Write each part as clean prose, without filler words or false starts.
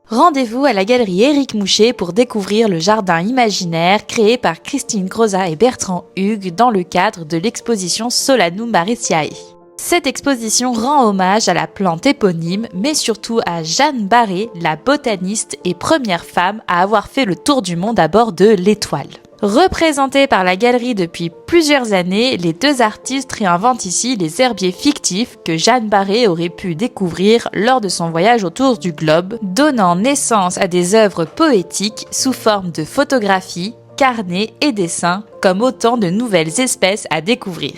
Rendez-vous à la galerie Éric Mouchet pour découvrir le jardin imaginaire créé par Christine Crozat et Bertrand Hugues dans le cadre de l'exposition Solanum Mariciae. Cette exposition rend hommage à la plante éponyme, mais surtout à Jeanne Barré, la botaniste et première femme à avoir fait le tour du monde à bord de l'Étoile. Représentés par la galerie depuis plusieurs années, les deux artistes réinventent ici les herbiers fictifs que Jeanne Barré aurait pu découvrir lors de son voyage autour du globe, donnant naissance à des œuvres poétiques sous forme de photographies, carnets et dessins, comme autant de nouvelles espèces à découvrir.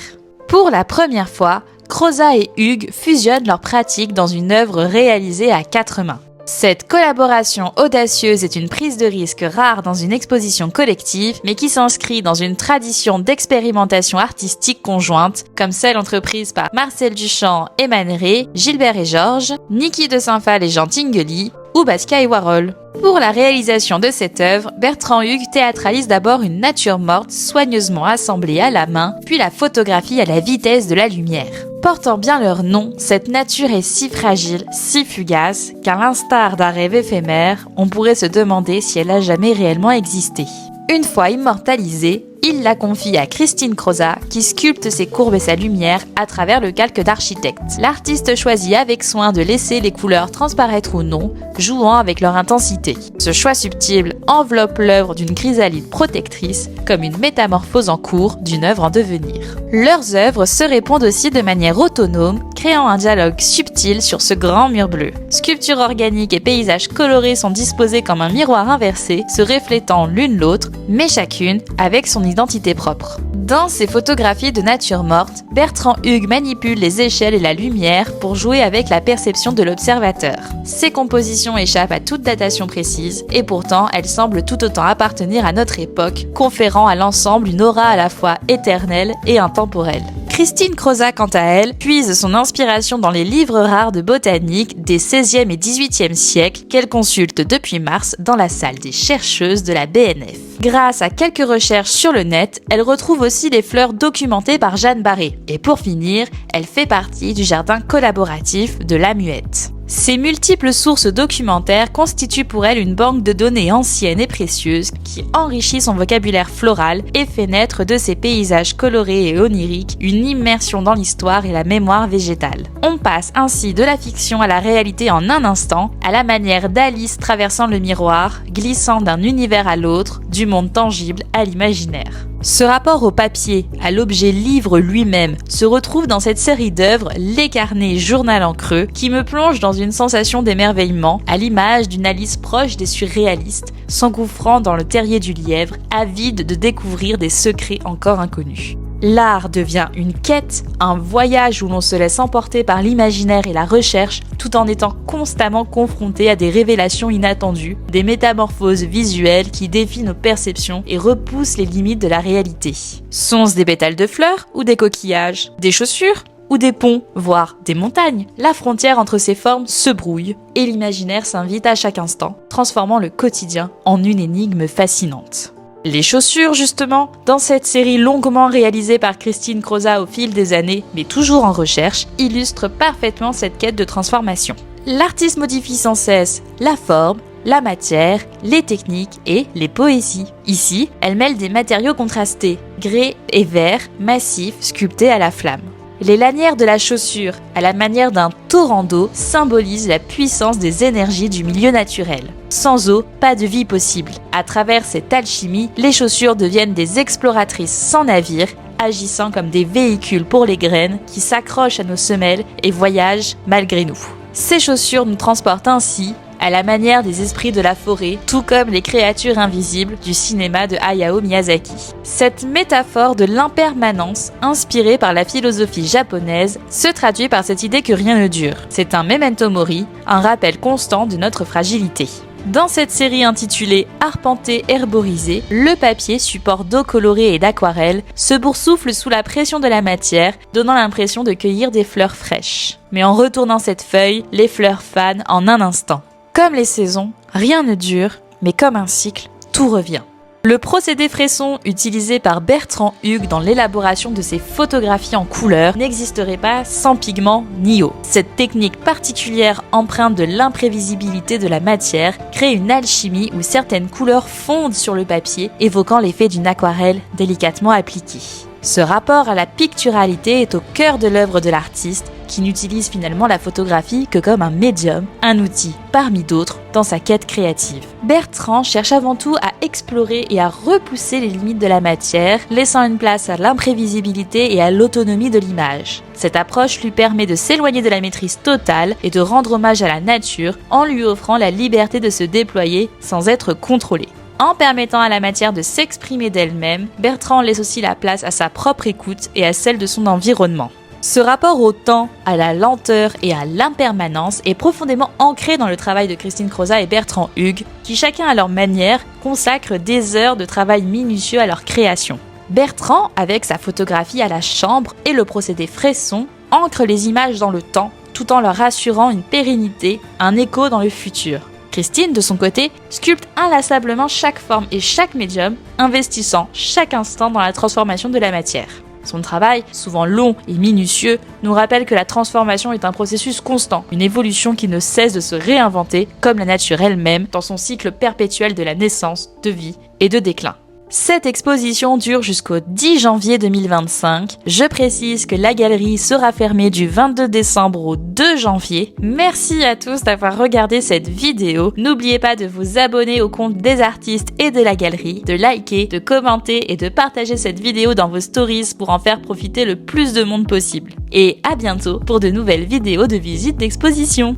Pour la première fois, Crozat et Hugues fusionnent leurs pratiques dans une œuvre réalisée à quatre mains. Cette collaboration audacieuse est une prise de risque rare dans une exposition collective, mais qui s'inscrit dans une tradition d'expérimentation artistique conjointe, comme celle entreprise par Marcel Duchamp et Man Ray, Gilbert et Georges, Niki de Saint-Phal et Jean Tinguely, ou Basquiat et Warhol. Pour la réalisation de cette œuvre, Bertrand Hugues théâtralise d'abord une nature morte soigneusement assemblée à la main, puis la photographie à la vitesse de la lumière. Portant bien leur nom, cette nature est si fragile, si fugace, qu'à l'instar d'un rêve éphémère, on pourrait se demander si elle a jamais réellement existé. Une fois immortalisée, il la confie à Christine Crozat, qui sculpte ses courbes et sa lumière à travers le calque d'architecte. L'artiste choisit avec soin de laisser les couleurs transparaître ou non, jouant avec leur intensité. Ce choix subtil enveloppe l'œuvre d'une chrysalide protectrice, comme une métamorphose en cours d'une œuvre en devenir. Leurs œuvres se répondent aussi de manière autonome, créant un dialogue subtil sur ce grand mur bleu. Sculptures organiques et paysages colorés sont disposés comme un miroir inversé, se reflétant l'une l'autre, mais chacune avec son identité propre. Dans ses photographies de nature morte, Bertrand Hugues manipule les échelles et la lumière pour jouer avec la perception de l'observateur. Ses compositions échappent à toute datation précise, et pourtant elles semblent tout autant appartenir à notre époque, conférant à l'ensemble une aura à la fois éternelle et intemporelle. Christine Crozat, quant à elle, puise son inspiration dans les livres rares de botanique des XVIe et XVIIIe siècles qu'elle consulte depuis mars dans la salle des chercheuses de la BNF. Grâce à quelques recherches sur le net, elle retrouve aussi les fleurs documentées par Jeanne Barré. Et pour finir, elle fait partie du jardin collaboratif de La Muette. Ces multiples sources documentaires constituent pour elle une banque de données anciennes et précieuses qui enrichit son vocabulaire floral et fait naître de ses paysages colorés et oniriques une immersion dans l'histoire et la mémoire végétale. On passe ainsi de la fiction à la réalité en un instant, à la manière d'Alice traversant le miroir, glissant d'un univers à l'autre, du monde tangible à l'imaginaire. Ce rapport au papier, à l'objet livre lui-même, se retrouve dans cette série d'œuvres Les Carnets Journal en creux, qui me plonge dans une sensation d'émerveillement, à l'image d'une Alice proche des surréalistes, s'engouffrant dans le terrier du lièvre, avide de découvrir des secrets encore inconnus. L'art devient une quête, un voyage où l'on se laisse emporter par l'imaginaire et la recherche, tout en étant constamment confronté à des révélations inattendues, des métamorphoses visuelles qui défient nos perceptions et repoussent les limites de la réalité. Sont-ce des pétales de fleurs ou des coquillages? Des chaussures ou des ponts, voire des montagnes? La frontière entre ces formes se brouille et l'imaginaire s'invite à chaque instant, transformant le quotidien en une énigme fascinante. Les chaussures, justement, dans cette série longuement réalisée par Christine Crozat au fil des années, mais toujours en recherche, illustrent parfaitement cette quête de transformation. L'artiste modifie sans cesse la forme, la matière, les techniques et les poésies. Ici, elle mêle des matériaux contrastés, grès et vert, massifs, sculptés à la flamme. Les lanières de la chaussure, à la manière d'un torrent d'eau, symbolisent la puissance des énergies du milieu naturel. Sans eau, pas de vie possible. À travers cette alchimie, les chaussures deviennent des exploratrices sans navire, agissant comme des véhicules pour les graines qui s'accrochent à nos semelles et voyagent malgré nous. Ces chaussures nous transportent ainsi à la manière des esprits de la forêt, tout comme les créatures invisibles du cinéma de Hayao Miyazaki. Cette métaphore de l'impermanence, inspirée par la philosophie japonaise, se traduit par cette idée que rien ne dure. C'est un memento mori, un rappel constant de notre fragilité. Dans cette série intitulée Arpenté herborisé, le papier, support d'eau colorée et d'aquarelle, se boursoufle sous la pression de la matière, donnant l'impression de cueillir des fleurs fraîches. Mais en retournant cette feuille, les fleurs fanent en un instant. Comme les saisons, rien ne dure, mais comme un cycle, tout revient. Le procédé fresson utilisé par Bertrand Hugues dans l'élaboration de ses photographies en couleur n'existerait pas sans pigments ni eau. Cette technique particulière empreinte de l'imprévisibilité de la matière crée une alchimie où certaines couleurs fondent sur le papier, évoquant l'effet d'une aquarelle délicatement appliquée. Ce rapport à la picturalité est au cœur de l'œuvre de l'artiste, qui n'utilise finalement la photographie que comme un médium, un outil parmi d'autres dans sa quête créative. Bertrand cherche avant tout à explorer et à repousser les limites de la matière, laissant une place à l'imprévisibilité et à l'autonomie de l'image. Cette approche lui permet de s'éloigner de la maîtrise totale et de rendre hommage à la nature en lui offrant la liberté de se déployer sans être contrôlé. En permettant à la matière de s'exprimer d'elle-même, Bertrand laisse aussi la place à sa propre écoute et à celle de son environnement. Ce rapport au temps, à la lenteur et à l'impermanence est profondément ancré dans le travail de Christine Crozat et Bertrand Hugues, qui chacun à leur manière consacrent des heures de travail minutieux à leur création. Bertrand, avec sa photographie à la chambre et le procédé fresson, ancre les images dans le temps, tout en leur assurant une pérennité, un écho dans le futur. Christine, de son côté, sculpte inlassablement chaque forme et chaque médium, investissant chaque instant dans la transformation de la matière. Son travail, souvent long et minutieux, nous rappelle que la transformation est un processus constant, une évolution qui ne cesse de se réinventer, comme la nature elle-même, dans son cycle perpétuel de la naissance, de vie et de déclin. Cette exposition dure jusqu'au 10 janvier 2025. Je précise que la galerie sera fermée du 22 décembre au 2 janvier. Merci à tous d'avoir regardé cette vidéo. N'oubliez pas de vous abonner au compte des artistes et de la galerie, de liker, de commenter et de partager cette vidéo dans vos stories pour en faire profiter le plus de monde possible. Et à bientôt pour de nouvelles vidéos de visite d'exposition.